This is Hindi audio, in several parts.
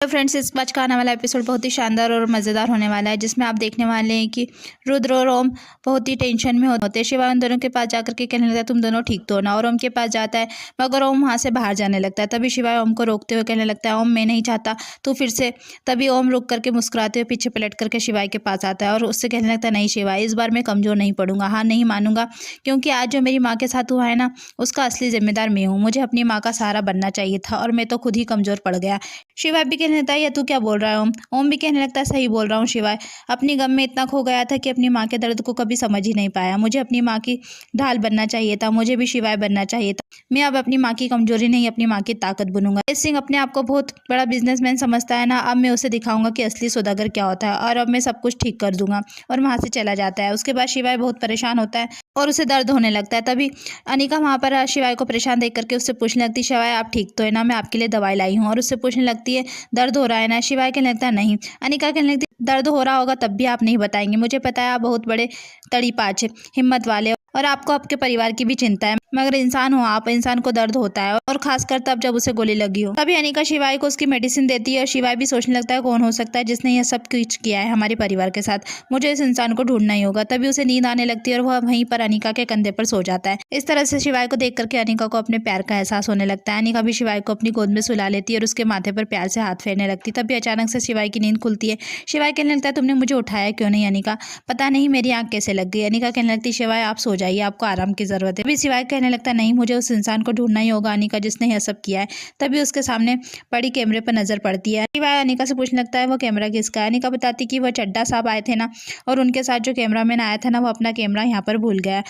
तो फ्रेंड्स, इस आज का आने वाला एपिसोड बहुत ही शानदार और मज़ेदार होने वाला है, जिसमें आप देखने वाले हैं कि रुद्र और ओम बहुत ही टेंशन में होते हैं। शिवा उन दोनों के पास जाकर के कहने लगता है तुम दोनों ठीक तो हो ना, और ओम के पास जाता है मगर ओम वहाँ से बाहर जाने लगता है। तभी शिवा ओम को रोकते हुए कहने लगता है ओम मैं नहीं चाहता तू फिर से। तभी ओम रुक करके मुस्कुराते हुए पीछे पलट करके शिवाय के पास आता है और उससे कहने लगता है नहीं शिवाय, इस बार मैं कमज़ोर नहीं पड़ूंगा, हाँ नहीं मानूंगा, क्योंकि आज जो मेरी माँ के साथ हुआ है ना उसका असली जिम्मेदार मैं हूँ। मुझे अपनी माँ का सहारा बनना चाहिए था और मैं तो खुद ही कमज़ोर पड़ गया। शिवाय भी कहने लगता है या तू क्या बोल रहा है ओम। ओम भी कहने लगता है सही बोल रहा हूँ शिवाय, अपनी गम में इतना खो गया था कि अपनी माँ के दर्द को कभी समझ ही नहीं पाया। मुझे अपनी माँ की ढाल बनना चाहिए था, मुझे भी शिवाय बनना चाहिए था। मैं अब अपनी माँ की कमजोरी नहीं अपनी माँ की ताकत बनूंगा। तेज सिंह अपने आप को बहुत बड़ा बिजनेसमैन समझता है ना, अब मैं उसे दिखाऊंगा कि असली सौदागर क्या होता है और अब मैं सब कुछ ठीक कर दूंगा। और वहाँ से चला जाता है। उसके बाद शिवाय बहुत परेशान होता है और उसे दर्द होने लगता है। तभी अनिका वहाँ पर शिवाय को परेशान देख करके उससे पूछने लगती है शिवाय आप ठीक तो है ना, मैं आपके लिए दवाई लाई हूँ। और उससे पूछने लगती है दर्द हो रहा है ना। शिवाय कहने लगता है नहीं। अनिका कहने लगती दर्द हो रहा होगा तब भी आप नहीं बताएंगे, मुझे पता है आप बहुत बड़े तड़ीपाच हिम्मत वाले और आपको आपके परिवार की भी चिंता है, मगर इंसान हो आप, इंसान को दर्द होता है और खासकर तब जब उसे गोली लगी हो। तभी अनिका शिवाय को उसकी मेडिसिन देती है और शिवाय भी सोचने लगता है कौन हो सकता है जिसने यह सब कुछ किया है हमारे परिवार के साथ, मुझे इस इंसान को ढूंढना ही होगा। तभी उसे नींद आने लगती है और वह वहीं पर अनिका के कंधे पर सो जाता है। इस तरह से शिवाय को देख करके अनिका को अपने प्यार का एहसास होने लगता है। अनिका भी शिवाय को अपनी गोद में सुला लेती है और उसके माथे पर प्यार से हाथ फेरने लगती है। तभी अचानक से शिवाय की नींद खुलती है। शिवाय कहने लगता है तुमने मुझे उठाया क्यों नहीं अनिका, पता नहीं मेरी आंख कैसे लग गई। अनिका कहने लगती शिवाय आप सो जाइए, आपको आराम की जरूरत है। तभी शिवाय कहने लगता नहीं मुझे उस इंसान को ढूंढना ही होगा अनिका जिसने यह सब किया है। तभी उसके सामने पड़ी कैमरे पर नजर पड़ती है। शिवाय अनिका से पूछने लगता है वो कैमरा किसका है। अनिका बताती कि वह चड्डा साहब आए थे ना और उनके साथ जो कैमरामैन आया था ना वो अपना कैमरा यहाँ पर भूल गया,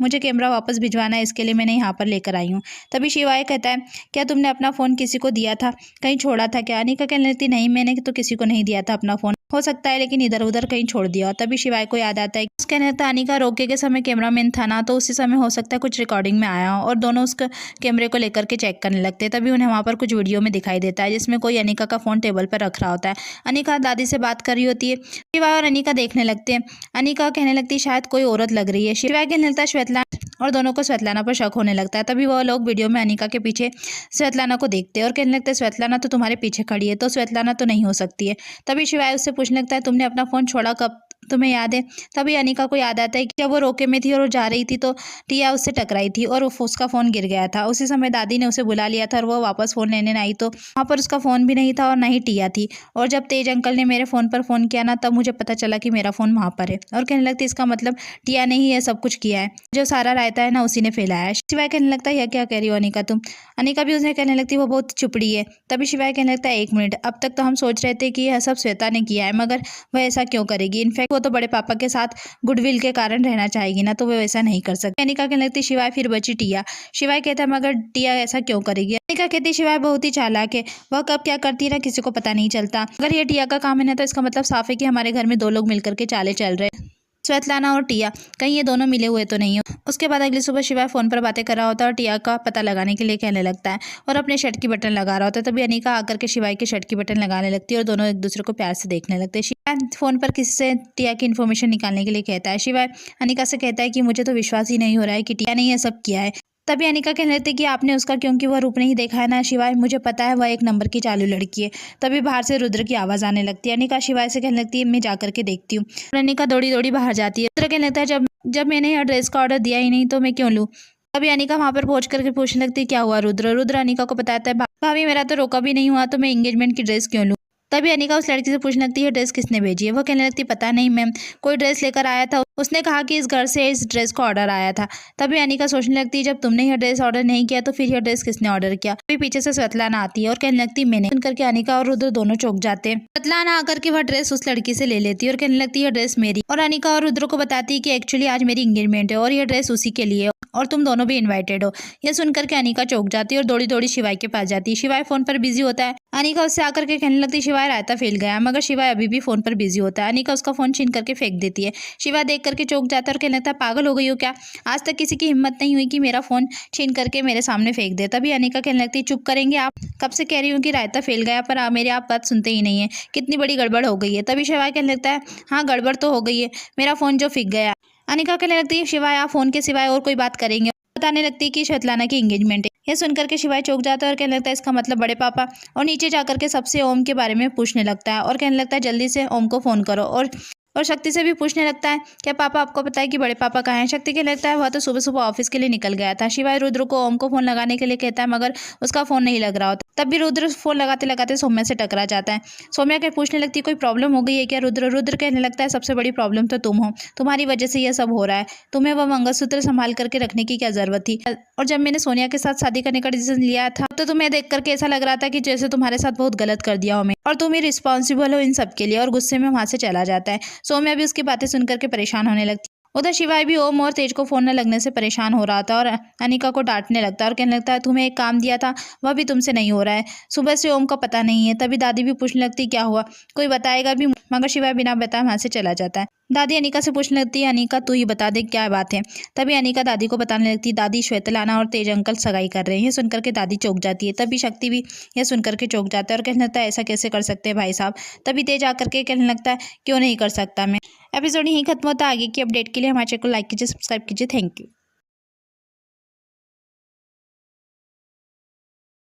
मुझे कैमरा वापस भिजवाना है, इसके लिए मैंने यहाँ पर लेकर आई हूँ। तभी शिवाय कहता है क्या तुमने अपना फ़ोन किसी को दिया था, कहीं छोड़ा था क्या। अनिका कहने लगती नहीं मैंने तो किसी को नहीं दिया था अपना फ़ोन, हो सकता है लेकिन इधर उधर कहीं छोड़ दिया। तभी शिवाय को याद आता है कहने लगता अनिका रोके के समय कैमरामैन था ना, तो उसी समय हो सकता है कुछ रिकॉर्डिंग में आया हो और दोनों उस कैमरे को लेकर के चेक करने लगते हैं। तभी उन्हें वहाँ पर कुछ वीडियो में दिखाई देता है जिसमें कोई अनिका का फ़ोन टेबल पर रख रहा होता है। अनिका दादी से बात कर रही होती है। शिवाय और अनिका देखने लगते हैं। अनिका कहने लगती है शायद कोई औरत लग रही है। शिवाय कहने लगता है श्वेतला, और दोनों को स्वेतलाना पर शक होने लगता है। तभी वह लोग वीडियो में अनिका के पीछे स्वेतलाना को देखते हैं और कहने लगते हैं स्वेतलाना तो तुम्हारे पीछे खड़ी है, तो स्वेतलाना तो नहीं हो सकती है। तभी शिवाय उससे पूछने लगता है तुमने अपना फ़ोन छोड़ा कब, तुम्हें याद है। तभी अनिका को याद आता है कि जब वो रोके में थी और वो जा रही थी तो टिया उससे टकराई थी और उसका फ़ोन गिर गया था। उसी समय दादी ने उसे बुला लिया था और वो वापस फ़ोन लेने आई तो वहाँ पर उसका फ़ोन भी नहीं था और ना ही टिया थी। और जब तेज अंकल ने मेरे फ़ोन पर फ़ोन किया ना तब मुझे पता चला कि मेरा फ़ोन वहाँ पर है। और कहने लगती इसका मतलब टिया ने ही यह सब कुछ किया है, जो सारा रायता है ना उसी ने फैलाया है। शिवाय कहने लगता है यह क्या कह रही हो अनिका तुम। अनिका भी उसे कहने लगती वो बहुत चुपड़ी है। तभी शिवाय कहने लगता है एक मिनट, अब तक तो हम सोच रहे थे कि यह सब श्वेता ने किया है, मगर वह ऐसा क्यों करेगी। इनफैक्ट वो तो बड़े पापा के साथ गुडविल के कारण रहना चाहेगी ना, तो वो वैसा नहीं कर सकती। अनिका कहने लगती शिवाय फिर बची टिया। शिवाय कहता है मगर टिया ऐसा क्यों करेगी। अनिका कहती शिवाय बहुत ही चालाक है, वह कब क्या करती है ना किसी को पता नहीं चलता। अगर ये टिया का काम है ना तो इसका मतलब साफ है कि हमारे घर में दो लोग मिलकर के चाले चल रहे हैं, स्वेतलाना और टिया, कहीं ये दोनों मिले हुए तो नहीं हो। उसके बाद अगली सुबह शिवाय फ़ोन पर बातें कर रहा होता है और टिया का पता लगाने के लिए कहने लगता है और अपने शर्ट की बटन लगा रहा होता है। तभी अनिका आकर के शिवाय के शर्ट की बटन लगाने लगती है और दोनों एक दूसरे को प्यार से देखने लगते हैं। शिवाय फ़ोन पर किसी से टिया की इन्फॉर्मेशन निकालने के लिए कहता है। शिवाय अनिका से कहता है कि मुझे तो विश्वास ही नहीं हो रहा है कि टिया ने यह सब किया है। तभी अनिका कहने लगती कि आपने उसका क्योंकि वह रूप नहीं देखा है ना शिवाय, मुझे पता है वह एक नंबर की चालू लड़की है। तभी बाहर से रुद्र की आवाज़ आने लगती है। अनिका शिवाय से कहने लगती है मैं जाकर के देखती हूँ। अनिका दौड़ी दौड़ी बाहर जाती है। रुद्र कहने लगता है जब मैंने यह ड्रेस का ऑर्डर दिया ही नहीं तो मैं क्यों लूँ। तभी अनिका वहाँ पर पहुँच करके पूछने लगती है क्या हुआ रुद्र अनिका को बताता है भाभी मेरा तो रोका भी नहीं हुआ तो मैं एंगेजमेंट की ड्रेस क्यों लूँ। तभी अनिका उस लड़की से पूछने लगती है ड्रेस किसने भेजी है। वो कहने लगती पता नहीं मैम, कोई ड्रेस लेकर आया था, उसने कहा कि इस घर से इस ड्रेस का ऑर्डर आया था। तभी अनिका सोचने लगती है जब तुमने यह ड्रेस ऑर्डर नहीं किया तो फिर यह ड्रेस किसने ऑर्डर किया। तभी पीछे से स्वेतलाना आती है और कहने लगती मैंने। सुन करके अनिका और रुद्र दोनों चौंक जाते हैं। स्वेतलाना आकर के वह ड्रेस उस लड़की से ले लेती है और कहने लगती है ड्रेस मेरी। और अनिका और रुद्र को बताती है कि एक्चुअली आज मेरी एंगेजमेंट है और यह ड्रेस उसी के लिए और तुम दोनों भी इन्वाइटेड हो। यह सुनकर के अनिका चौंक जाती है और दौड़ी दौड़ी शिवाय के पास जाती है। शिवाय फोन पर बिजी होता है। अनिका उससे आकर के कहने लगती शिवाय रायता फैल गया, मगर शिवाय अभी भी फोन पर बिजी होता है। अनिका उसका फोन छीन करके फेंक देती है। शिवाय देख करके चौंक जाता है और कहने लगता है पागल हो गई हो क्या, आज तक किसी की हिम्मत नहीं हुई कि मेरा फोन छीन करके मेरे सामने फेंक दे। तभी अनिका कहने लगती चुप करेंगे आप, कब से कह रही हूँ कि रायता फैल गया पर मेरी आप बात सुनते ही नहीं है, कितनी बड़ी गड़बड़ हो गई है। तभी शिवाय कहने लगता है हाँ गड़बड़ तो हो गई है, मेरा फोन जो फेंक गया। अनिका कहने लगती है शिवाय आप फोन के सिवाय और कोई बात करेंगे। बताने लगती है कि श्वेतलाना की एंगेजमेंट है। यह सुनकर के शिवाय चौंक जाता है और कहने लगता है इसका मतलब बड़े पापा, और नीचे जाकर के सबसे ओम के बारे में पूछने लगता है और कहने लगता है जल्दी से ओम को फ़ोन करो। और शक्ति से भी पूछने लगता है क्या पापा आपको पता है कि बड़े पापा कहाँ हैं। शक्ति कहने लगता है वह तो सुबह सुबह ऑफिस के लिए निकल गया था। शिवाय रुद्र को ओम को फ़ोन लगाने के लिए कहता है मगर उसका फ़ोन नहीं लग रहा होता। तब भी रुद्र फ़ोन लगाते लगाते सौम्या से टकरा जाता है। सौम्या के पूछने लगती है कोई प्रॉब्लम हो गई है क्या। रुद्र कहने लगता है सबसे बड़ी प्रॉब्लम तो तुम हो, तुम्हारी वजह से यह सब हो रहा है। तुम्हें वह मंगलसूत्र संभाल करके रखने की क्या जरूरत थी। और जब मैंने सोनिया के साथ शादी करने का डिसीजन लिया था तो तुम्हें देख करके ऐसा लग रहा था कि जैसे तुम्हारे साथ बहुत गलत कर दिया हो मैं, और तुम ही रिस्पॉन्सिबल हो इन सब के लिए। और गुस्से में वहां से चला जाता है। सौम्या भी उसकी बातें सुनकर के परेशान होने लगती है। उधर शिवाय भी ओम और तेज को फोन न लगने से परेशान हो रहा था और अनिका को डांटने लगता है और कहने लगता है तुम्हें एक काम दिया था वह भी तुमसे नहीं हो रहा है। सुबह से ओम का पता नहीं है। तभी दादी भी पूछने लगती क्या हुआ, कोई बताएगा भी, मगर शिवाय बिना बताए वहां से चला जाता है। दादी अनिका से पूछने लगती है अनिका तू ही बता दे क्या बात है। तभी अनिका दादी को बताने लगती है दादी श्वेतलाना और तेज अंकल सगाई कर रहे हैं। सुनकर के दादी चौंक जाती है। तभी शक्ति भी यह सुनकर के चौंक जाता है और कहने लगता है ऐसा कैसे कर सकते हैं भाई साहब। तभी तेज आकर के कहने लगता है क्यों नहीं कर सकता मैं। एपिसोड यहीं खत्म होता है। आगे की अपडेट के लिए हमारे चैनल को लाइक कीजिए, सब्सक्राइब कीजिए। Thank you.